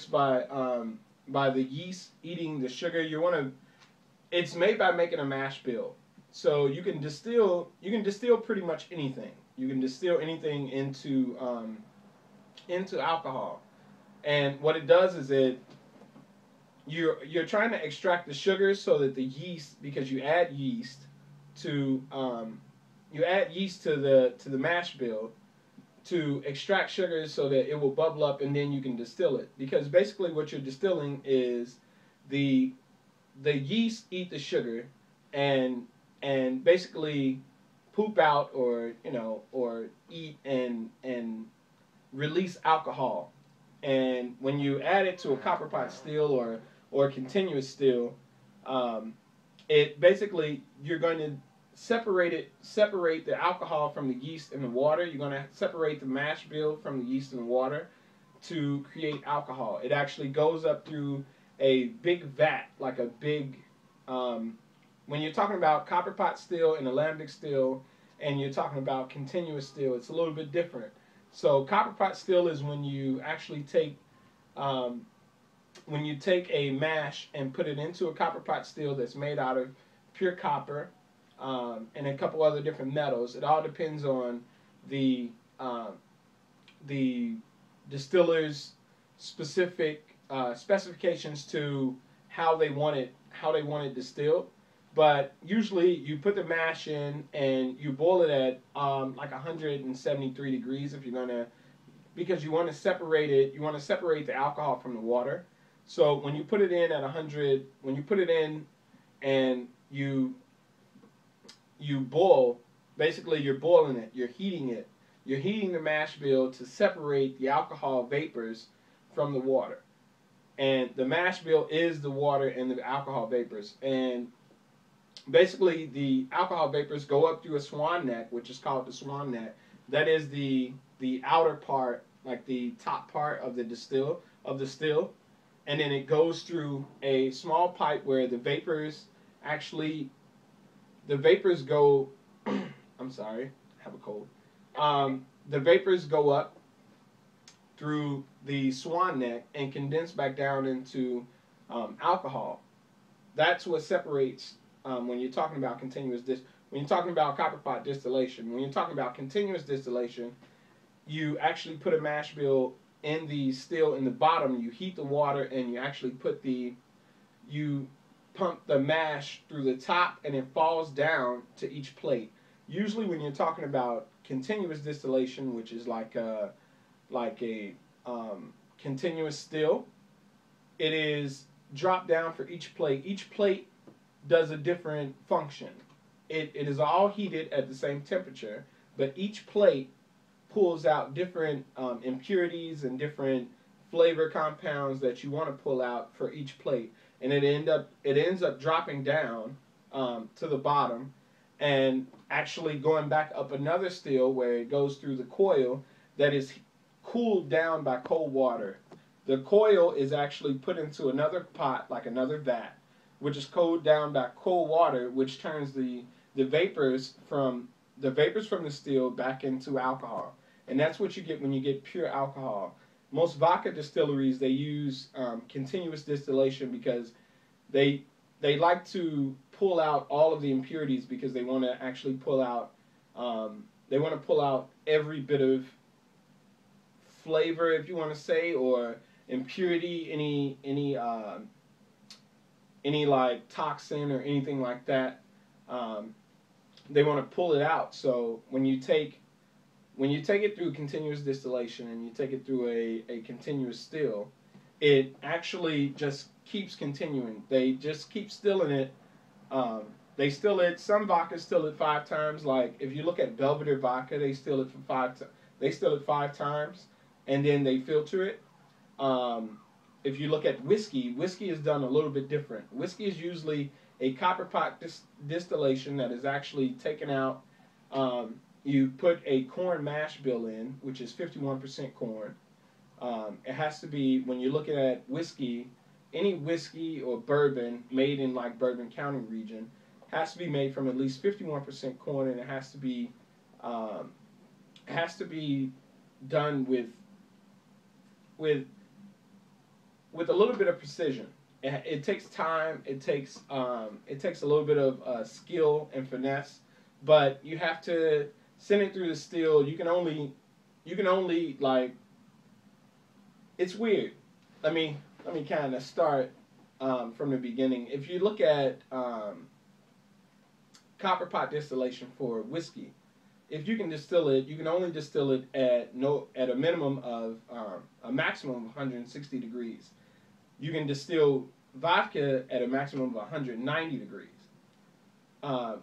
works by the yeast eating the sugar. It's made by making a mash bill. So you can distill pretty much anything. You can distill anything into alcohol. And what it does is you're trying to extract the sugars so that the yeast, because to you add yeast to the mash bill to extract sugars so that it will bubble up and then you can distill it. Because basically what you're distilling is the the yeast eat the sugar and basically poop out, or or eat and release alcohol. And when you add it to a copper pot still or a continuous still, um, it basically, you're going to separate the alcohol from the yeast and the water. You're going to separate the mash bill from the yeast and the water to create alcohol. It actually goes up through a big vat, like a big. Um, when you're talking about copper pot still and alembic still, and you're talking about continuous still, it's a little bit different. So copper pot still is when you actually um, take a mash and put it into a copper pot still that's made out of pure copper, and a couple other different metals. It all depends on the um, the distiller's specific specifications to how they want it distilled. But usually you put the mash in and you boil it at like 173 degrees if you're gonna, because you want to separate it. You want to separate the alcohol from the water. So when you put it in at 100, when you put it in and you boil, basically you're boiling it. You're heating it. You're heating the mash bill to separate the alcohol vapors from the water. And the mash bill is the water and the alcohol vapors. And basically, the alcohol vapors go up through a swan neck, which is called the swan neck. That is the outer part, like the top part of the still, and then it goes through a small pipe where actually the vapors go. I'm sorry, I have a cold. The vapors go up through the swan neck and condense back down into alcohol. That's what separates, when you're talking about when you're talking about copper pot distillation. When you're talking about continuous distillation, you actually put a mash bill in the still in the bottom. You heat the water and you actually you pump the mash through the top and it falls down to each plate. Usually, when you're talking about continuous distillation, which is like a continuous still, it is dropped down for each plate. Each plate does a different function. It is all heated at the same temperature, but each plate pulls out different impurities and different flavor compounds that you want to pull out for each plate, and it ends up dropping down to the bottom, and actually going back up another still where it goes through the coil that is cooled down by cold water. The coil is actually put into another pot, like another vat, which is cooled down by cold water, which turns the vapors from the steel back into alcohol. And that's what you get when you get pure alcohol. Most vodka distilleries, they use continuous distillation because they they like to pull out all of the impurities, because they want to actually pull out every bit of flavor, if you want to say, or impurity, any like toxin or anything like that. Um, they want to pull it out. So when you take it through continuous distillation and you take it through a continuous still, it actually just keeps continuing. They just keep stilling it. Um, they still it. Some vodkas still it 5 times. Like if you look at Belvedere vodka, they still it for they still it 5 times, and then they filter it. Um, if you look at whiskey, whiskey is done a little bit different. Whiskey is usually a copper pot distillation that is actually taken out. You put a corn mash bill in, which is 51% corn. It has to be, when you're looking at whiskey, any whiskey or bourbon made in like Bourbon County region has to be made from at least 51% corn, and um, it has to be done with with a little bit of precision. It takes time. It takes a little bit of skill and finesse, but you have to send it through the still. You can only like. It's weird. Let me kind of start from the beginning. If you look at copper pot distillation for whiskey, if you can distill it, you can only distill it at a minimum of a maximum of 160 degrees. You can distill vodka at a maximum of 190 degrees.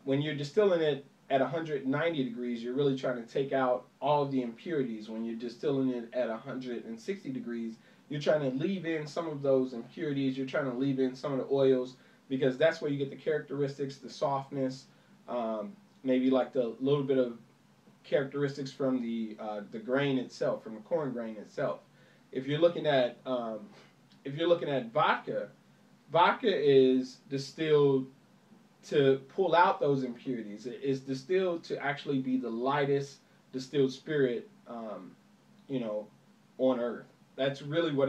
When you're distilling it at 190 degrees, you're really trying to take out all of the impurities. When you're distilling it at 160 degrees, you're trying to leave in some of those impurities. You're trying to leave in some of the oils because that's where you get the characteristics, the softness, maybe like the little bit of characteristics from the grain itself, from the corn grain itself. If you're looking at vodka, vodka is distilled to pull out those impurities. It is distilled to actually be the lightest distilled spirit, you know, on earth. That's really what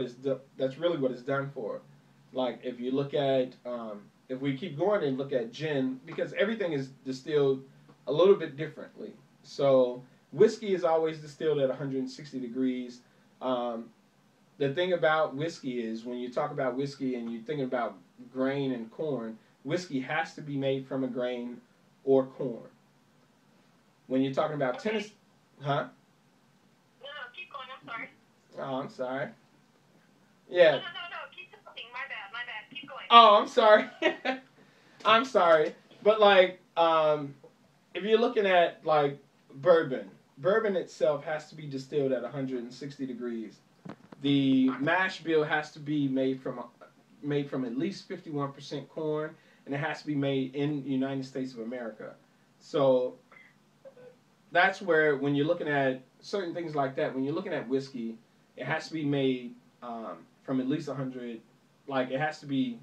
that's really what it's done for. Like if you look at, if we keep going and look at gin, because everything is distilled a little bit differently. So whiskey is always distilled at 160 degrees. The thing about whiskey is when you talk about whiskey and you're thinking about grain and corn, whiskey has to be made from a grain or corn. When you're talking about Tennessee, huh? No, keep going. I'm sorry. Oh, I'm sorry. Yeah. No. Keep talking. My bad. Keep going. Oh, I'm sorry. I'm sorry. But like, if you're looking at like bourbon itself has to be distilled at 160 degrees. The mash bill has to be made from at least 51% corn, and it has to be made in the United States of America. So that's where when you're looking at certain things like that, when you're looking at whiskey, it has to be made from at least 100. Like it has to be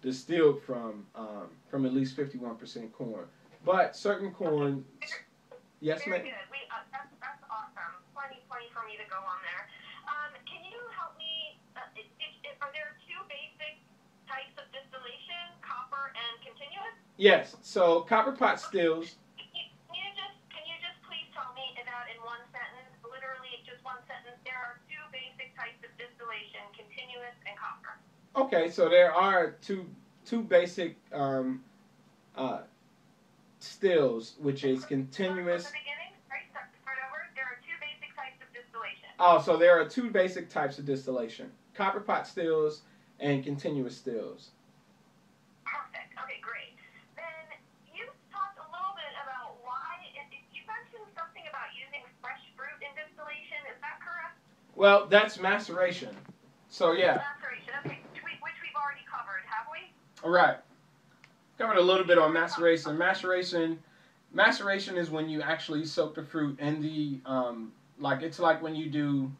distilled from at least 51% corn. But certain corn, yes, Very ma'am. good. That's awesome. Plenty for me to go on there. Can you help me? Are there two basic types of distillation, copper and continuous? Yes. So copper pot stills. Can you just please tell me that in one sentence, literally just one sentence? There are two basic types of distillation, continuous and copper. Okay, so there are two basic stills, which is continuous. From the beginning, right? Start over. There are two basic types of distillation. Oh, so there are two basic types of distillation: copper pot stills and continuous stills. Perfect. Okay, great. Then you talked a little bit about why. You mentioned something about using fresh fruit in distillation. Is that correct? Well, that's maceration. So yeah. Maceration. Okay, which we've already covered, have we? All right. Covered a little bit on maceration. Maceration is when you actually soak the fruit in the like it's like when you do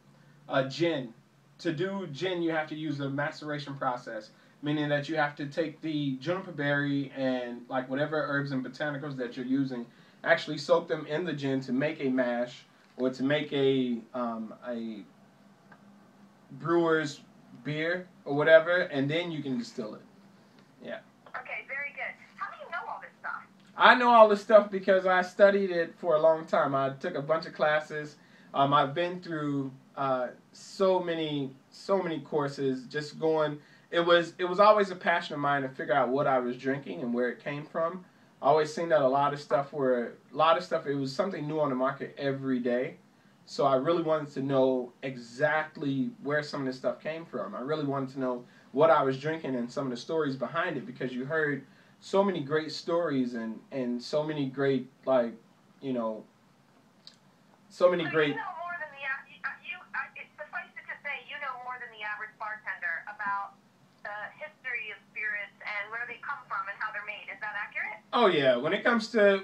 gin. To do gin, you have to use the maceration process, meaning that you have to take the juniper berry and like whatever herbs and botanicals that you're using, actually soak them in the gin to make a mash or to make a brewer's beer or whatever, and then you can distill it. Yeah. Okay, very good. How do you know all this stuff? I know all this stuff because I studied it for a long time. I took a bunch of classes. I've been through so many courses. Just going. It was always a passion of mine to figure out what I was drinking and where it came from. I always seen that a lot of stuff. It was something new on the market every day. So I really wanted to know exactly where some of this stuff came from. I really wanted to know what I was drinking and some of the stories behind it, because you heard so many great stories and so many great, like, you know, so many great. You know more than suffice it to say, you know more than the average bartender about the history of spirits and where they come from and how they're made. Is that accurate? Oh yeah, when it comes to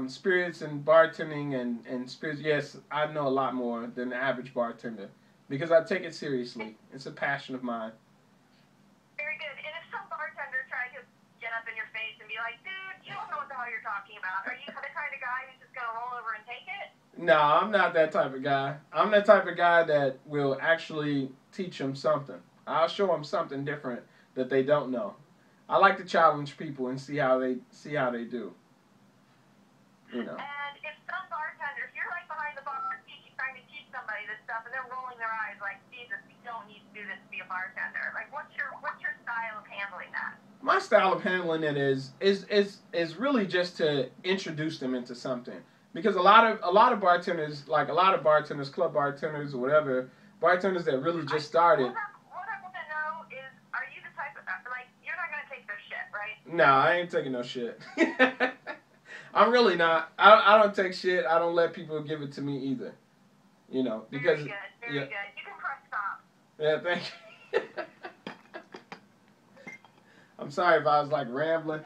spirits and bartending and spirits, yes, I know a lot more than the average bartender because I take it seriously. It's a passion of mine. Very good. And if some bartender tried to get up in your face and be like, dude, you don't know what the hell you're talking about, are you the kind of guy who's just going to roll over and take it? No, I'm not that type of guy. I'm the type of guy that will actually teach them something. I'll show them something different that they don't know. I like to challenge people and see how they do. You know. And if some bartenders, you're like behind the bar trying to teach somebody this stuff, and they're rolling their eyes like, Jesus, we don't need to do this to be a bartender. Like, what's your style of handling that? My style of handling it is really just to introduce them into something, because a lot of bartenders, like a lot of bartenders, club bartenders or whatever, bartenders that really just started. What I want to know is, are you the type of, like, you're not gonna take their shit, right? Nah, I ain't taking no shit. I'm really not. I don't take shit. I don't let people give it to me either. You know, because very good, very good. You can press stop. Yeah, thank you. I'm sorry if I was like rambling.